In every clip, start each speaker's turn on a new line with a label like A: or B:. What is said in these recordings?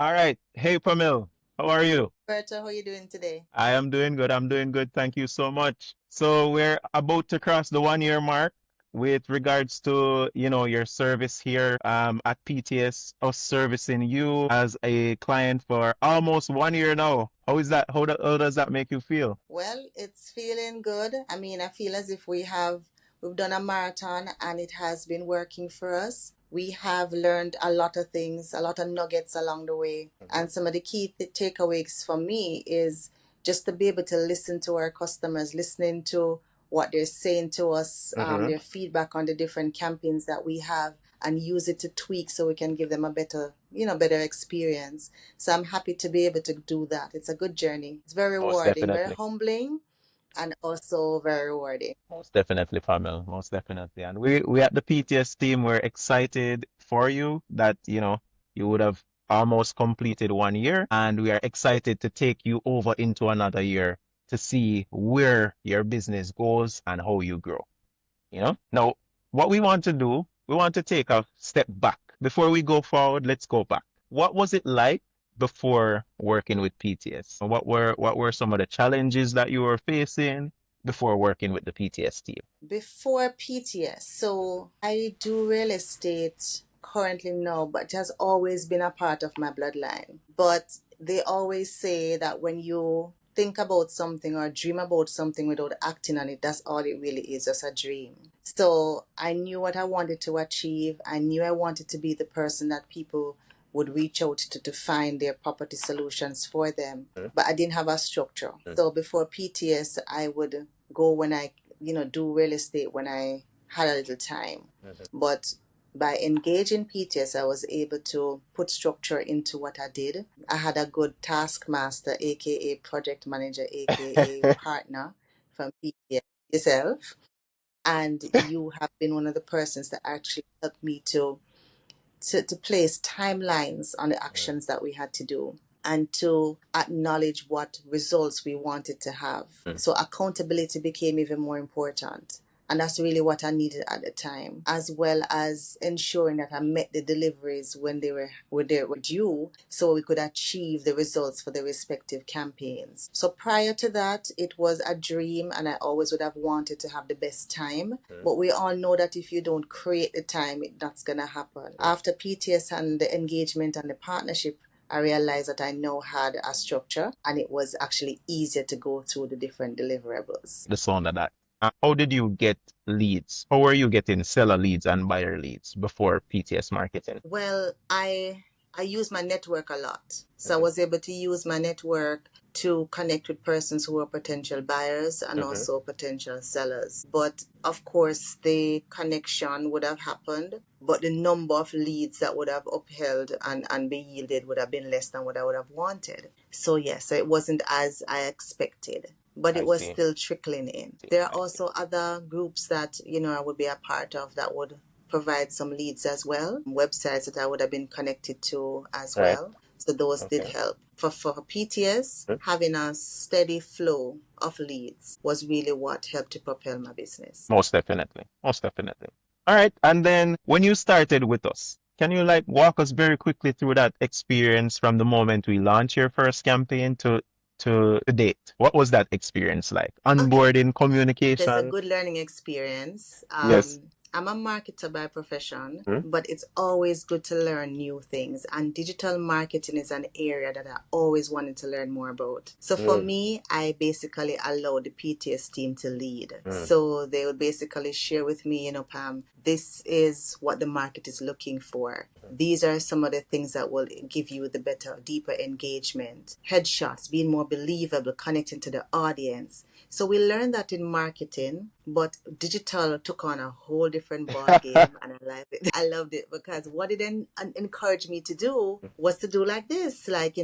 A: All right. Hey, Pamille, how are you?
B: Berta, how are you doing today?
A: I am doing good. I'm doing good. Thank you so much. So we're about to cross the 1 year mark with regards to, your service here at PTS, us servicing you as a client for almost 1 year now. How is that? How does that make you feel?
B: Well, it's feeling good. I mean, I feel as if we've done a marathon and it has been working for us. We have learned a lot of things, a lot of nuggets along the way. And some of the key takeaways for me is just to be able to listen to our customers, listening to what they're saying to us,
A: Mm-hmm.
B: their feedback on the different campaigns that we have, and use it to tweak so we can give them a better experience. So I'm happy to be able to do that. It's a good journey. It's very
A: Most
B: rewarding, very
A: definitely.
B: humbling, and also very rewarding.
A: Most definitely, Pamela. Most definitely. And we at the PTS team, we're excited for you that, you would have almost completed 1 year. And we are excited to take you over into another year to see where your business goes and how you grow. Now, what we want to do, we want to take a step back. Before we go forward, let's go back. What was it like before working with PTS? What were some of the challenges that you were facing before working with the PTS team?
B: Before PTS, so I do real estate currently now, but it has always been a part of my bloodline. But they always say that when you think about something or dream about something without acting on it, that's all it really is, just a dream. So I knew what I wanted to achieve. I knew I wanted to be the person that people would reach out to find their property solutions for them. But I didn't have a structure. So before PTS, I would go when I do real estate when I had a little time. But by engaging PTS, I was able to put structure into what I did. I had a good taskmaster, aka project manager, aka partner from PTS yourself. And you have been one of the persons that actually helped me to place timelines on the actions that we had to do and to acknowledge what results we wanted to have. So accountability became even more important. And that's really what I needed at the time, as well as ensuring that I met the deliveries when they were due, so we could achieve the results for the respective campaigns. So prior to that, it was a dream, and I always would have wanted to have the best time. But we all know that if you don't create the time, that's gonna happen. After PTS and the engagement and the partnership, I realized that I now had a structure and it was actually easier to go through the different deliverables.
A: The sound of that. How did you get leads? How were you getting seller leads and buyer leads before PTS marketing?
B: Well, I use my network a lot. So I was able to use my network to connect with persons who are potential buyers and also potential sellers. But of course, the connection would have happened, but the number of leads that would have upheld and be yielded would have been less than what I would have wanted. So yes, so it wasn't as I expected, but it
A: I
B: was
A: see.
B: still trickling in. There are
A: I see.
B: also other groups that I would be a part of that would provide some leads as well, websites that I would have been connected to as
A: Right.
B: well. So those did
A: Okay.
B: help. For PTS, having a steady flow of leads was really what helped to propel my business.
A: Most definitely. Most definitely. All right. And then when you started with us, can you like walk us very quickly through that experience from the moment we launched your first campaign to date? What was that experience like?
B: Okay,
A: Onboarding,
B: there's a
A: communication?
B: good learning experience.
A: Yes.
B: I'm a marketer by profession,
A: Hmm?
B: but it's always good to learn new things. And digital marketing is an area that I always wanted to learn more about. So for me, I basically allowed the PTS team to lead. So they would basically share with me, Pam, this is what the market is looking for. These are some of the things that will give you the better, deeper engagement. Headshots, being more believable, connecting to the audience. So we learned that in marketing, but digital took on a whole different ball game, and I love it. I loved it because what it encouraged me to do was to do like this, like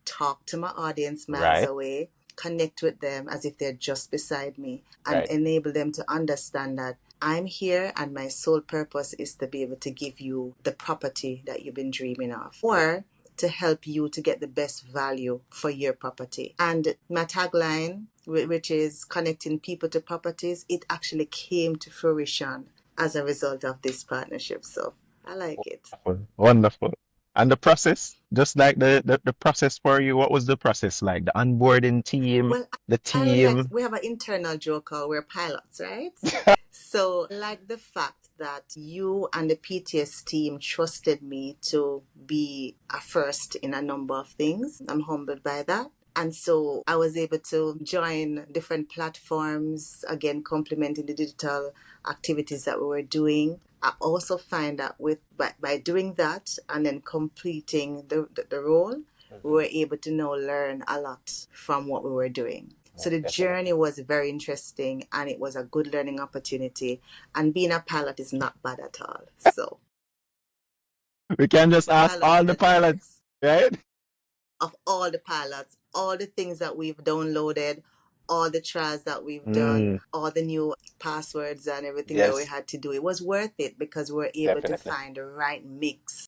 B: talk to my audience miles
A: Right.
B: away, connect with them as if they're just beside me, and
A: Right.
B: enable them to understand that I'm here and my sole purpose is to be able to give you the property that you've been dreaming of, or to help you to get the best value for your property. And my tagline, which is connecting people to properties, it actually came to fruition as a result of this partnership. So I like it.
A: Wonderful. Wonderful. And the process, just like the process for you, what was the process like? The onboarding team,
B: Well,
A: the
B: I would like,
A: team.
B: we have an internal joke called we're pilots, right? So I like the fact that you and the PTS team trusted me to be a first in a number of things. I'm humbled by that. And so I was able to join different platforms, again, complementing the digital activities that we were doing. I also find that by doing that and then completing the role, we were able to now learn a lot from what we were doing. So the journey was very interesting and it was a good learning opportunity. And being a pilot is not bad at all. So
A: We can just ask
B: pilots
A: all the
B: the journey
A: pilots, right?
B: of all the pilots, all the things that we've downloaded, all the trials that we've done,
A: Mm,
B: all the new passwords and everything that we
A: yes,
B: had to do. It was worth it because we were able to
A: definitely,
B: find the right mix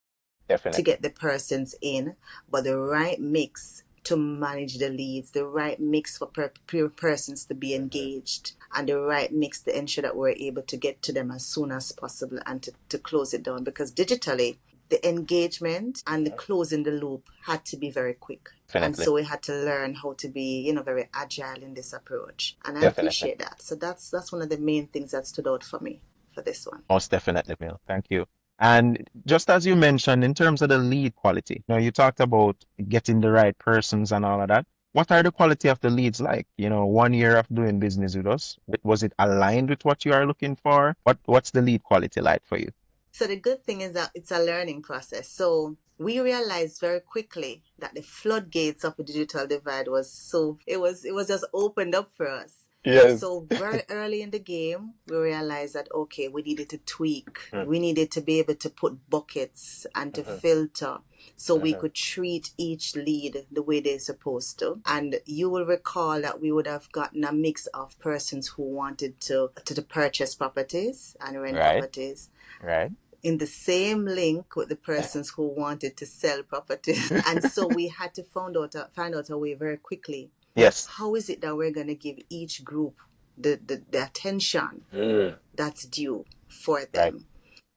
B: to
A: definitely.
B: get the persons in, but the right mix to manage the leads, the right mix for persons to be engaged, and the right mix to ensure that we're able to get to them as soon as possible and to close it down. Because digitally, the engagement and the closing the loop had to be very quick. And
A: Definitely,
B: so we had to learn how to be, very agile in this approach. And I
A: definitely.
B: appreciate that. So that's one of the main things that stood out for me for this one.
A: Most definitely, Mill. Thank you. And just as you mentioned, in terms of the lead quality, you talked about getting the right persons and all of that. What are the quality of the leads like? 1 year of doing business with us, was it aligned with what you are looking for? What's the lead quality like for you?
B: So the good thing is that it's a learning process. So we realized very quickly that the floodgates of the digital divide was it was just opened up for us.
A: Yes.
B: So very early in the game, we realized that okay, we needed to tweak.
A: Mm,
B: We needed to be able to put buckets and to
A: mhm,
B: filter so we
A: mhm.
B: could treat each lead the way they're supposed to. And you will recall that we would have gotten a mix of persons who wanted to purchase properties and rent
A: Right,
B: properties
A: right.
B: in the same link with the persons who wanted to sell properties. And so we had to find out a way very quickly.
A: Yes.
B: How is it that we're going to give each group the attention
A: Mm,
B: that's due for
A: right,
B: them?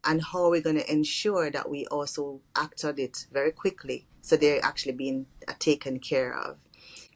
B: And how are we going to ensure that we also act on it very quickly so they're actually being taken care of?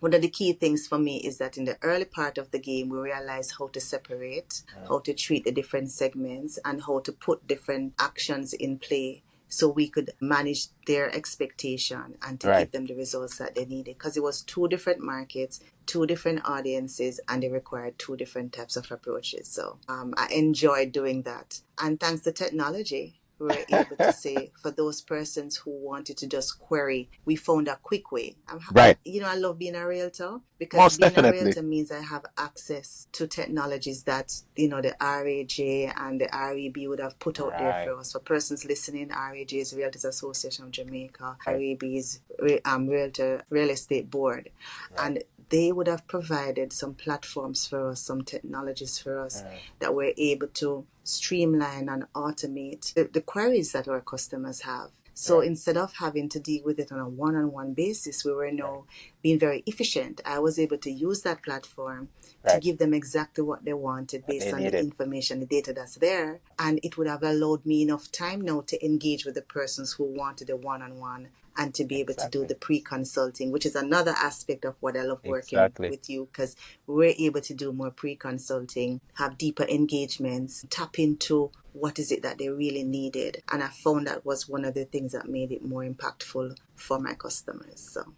B: One of the key things for me is that in the early part of the game, we realize how to separate, how to treat the different segments, and how to put different actions in play so we could manage their expectation and to
A: right.
B: give them the results that they needed. Because it was two different markets, two different audiences, and they required two different types of approaches. So I enjoyed doing that. And thanks to technology, we were able to say for those persons who wanted to just query, we found a quick way.
A: Right.
B: I love being a realtor because
A: Most
B: being a
A: definitely.
B: realtor means I have access to technologies that, the RAJ and the REB would have put out there
A: Right,
B: for us. For persons listening, RAJ is Realtors Association of Jamaica,
A: right,
B: REB is Realtor Real Estate Board.
A: right.
B: And they would have provided some platforms for us, some technologies for us
A: Mm,
B: that we're able to streamline and automate the queries that our customers have. So
A: right,
B: instead of having to deal with it on a one-on-one basis, we were
A: right,
B: now being very efficient. I was able to use that platform to
A: right.
B: give them exactly what they wanted
A: What they
B: based on the
A: needed.
B: information, the data that's there. And it would have allowed me enough time now to engage with the persons who wanted a one-on-one and to be able to do
A: Exactly.
B: the pre-consulting, which is another aspect of what I love working
A: Exactly.
B: with you because we're able to do more pre-consulting, have deeper engagements, tap into what is it that they really needed. And I found that was one of the things that made it more impactful for my customers. So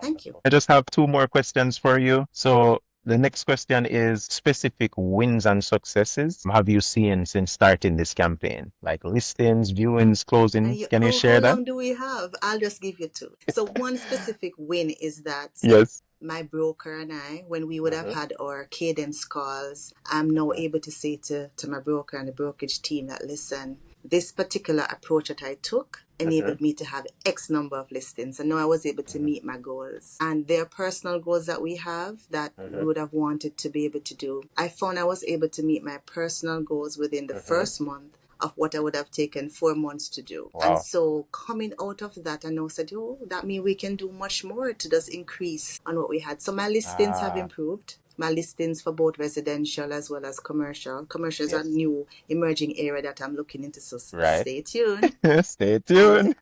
B: thank you.
A: Wonderful. I just have two more questions for you. So the next question is specific wins and successes have you seen since starting this campaign? Like listings, viewings,
B: And
A: closings. Can you
B: how
A: share that?
B: long do we have? I'll just give you two. So one specific win is that
A: Yes.
B: my broker and I, when we would have
A: Mm-hmm.
B: had our cadence calls, I'm now able to say to my broker and the brokerage team that, listen, this particular approach that I took
A: Mm-hmm.
B: enabled me to have X number of listings. And now I was able to meet my goals. And there are personal goals that we have that we
A: Mm-hmm.
B: would have wanted to be able to do. I found I was able to meet my personal goals within the
A: Mm-hmm.
B: first month of what I would have taken 4 months to do. And
A: Wow.
B: so coming out of that, I now said, oh, that means we can do much more to just increase on what we had. So my listings have
A: Ah,
B: improved. My listings for both residential as well as commercial. Commercial is a
A: yes.
B: new emerging area that I'm looking into, so
A: Right.
B: stay tuned.
A: Stay
B: And
A: tuned.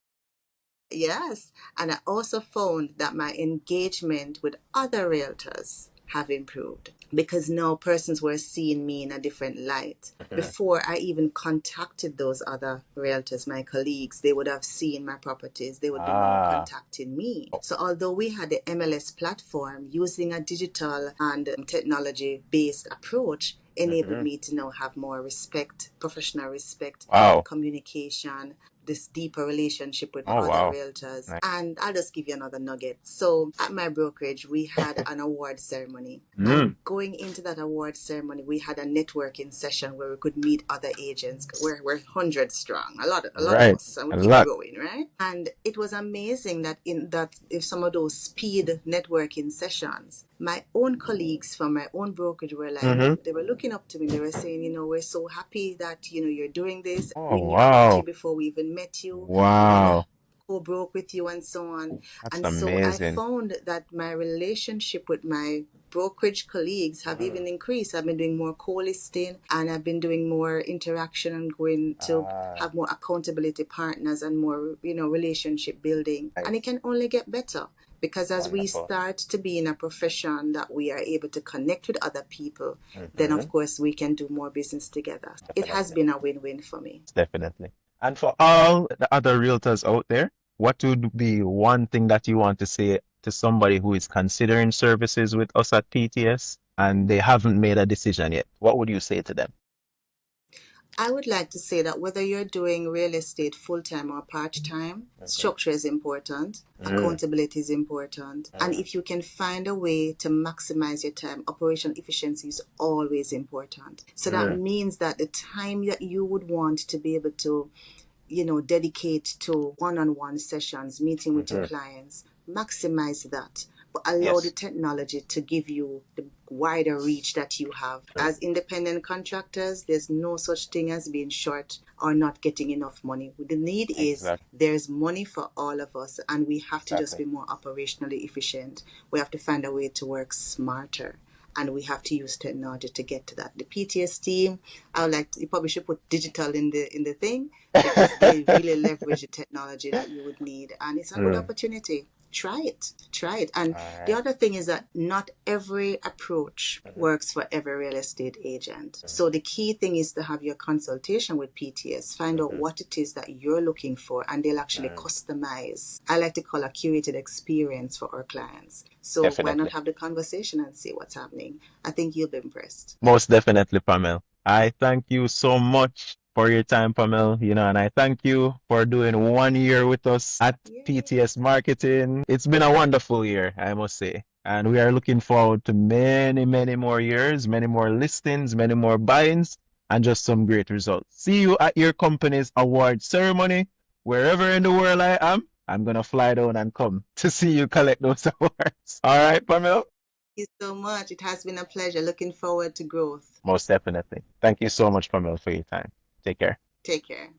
B: Yes, and I also found that my engagement with other realtors have improved because now persons were seeing me in a different light.
A: Mhm.
B: Before I even contacted those other realtors, my colleagues, they would have seen my properties. They would be now
A: Ah.
B: contacting me. So although we had the MLS platform using a digital and technology based approach, enabled
A: Mhm.
B: me to now have more respect, professional respect,
A: Wow.
B: communication, this deeper relationship with
A: Oh,
B: other
A: wow.
B: realtors.
A: Nice.
B: And I'll just give you another nugget. So at my brokerage, we had an award ceremony.
A: Mm.
B: And going into that award ceremony, we had a networking session where we could meet other agents. We're 100 strong, a lot of
A: Right.
B: us, and we
A: A
B: keep
A: lot.
B: growing, right? And it was amazing that in that if some of those speed networking sessions, my own colleagues from my own brokerage were like,
A: Mm-hmm.
B: they were looking up to me. They were saying, we're so happy that you're doing this.
A: Oh,
B: We knew about you
A: wow.
B: before we even met you. We want to
A: Wow.
B: co-broke with you and so on.
A: That's
B: And so I
A: amazing.
B: found that my relationship with my brokerage colleagues have even increased. I've been doing more co-listing and I've been doing more interaction and going to
A: Ah,
B: have more accountability partners and more, relationship building. And it
A: nice.
B: can only get better because as we
A: Wonderful.
B: start to be in a profession that we are able to connect with other people, then
A: Mm-hmm.
B: of course we can do more business together. It has
A: Definitely.
B: been a win-win for me.
A: Definitely. And for all the other realtors out there, what would be one thing that you want to say to somebody who is considering services with us at PTS and they haven't made a decision yet? What would you say to them?
B: I would like to say that whether you're doing real estate full time or part time,
A: Mm-hmm.
B: structure is important,
A: Mm,
B: accountability is important, and
A: mm,
B: if you can find a way to maximize your time, operational efficiency is always important. So that
A: mm,
B: means that the time that you would want to be able to dedicate to one-on-one sessions, meeting with your
A: mm-hmm.
B: clients, maximize that, but allow the
A: Yes.
B: technology to give you the wider reach that you have.
A: True.
B: As independent contractors, there's no such thing as being short or not getting enough money. The need is
A: Exactly.
B: there's money for all of us, and we have to just
A: Exactly.
B: be more operationally efficient. We have to find a way to work smarter, and we have to use technology to get to that. The PTS team, I would like to, you probably should put digital in the thing because they really leverage the technology that you would need, and it's a good
A: Mm.
B: opportunity. Try it. And
A: All
B: the
A: right.
B: other thing is that not every approach
A: Mhm,
B: works for every real estate agent.
A: mhm,
B: So the key thing is to have your consultation with PTS, find out
A: mhm,
B: what it is that you're looking for, and they'll actually
A: mm.
B: customize. I like to call a curated experience for our clients. So why not
A: Definitely.
B: have the conversation and see what's happening? I think you'll be impressed.
A: Most definitely, Pamel. I thank you so much for your time, Pamel. And I thank you for doing 1 year with us at
B: Yay.
A: PTS Marketing. It's been a wonderful year, I must say. And we are looking forward to many, many more years, many more listings, many more buyings, and just some great results. See you at your company's award ceremony. Wherever in the world I am, I'm going to fly down and come to see you collect those awards. All right, Pamel?
B: Thank you so much. It has been a pleasure. Looking forward to growth.
A: Most definitely. Thank you so much, Pamela, for your time. Take care.
B: Take care.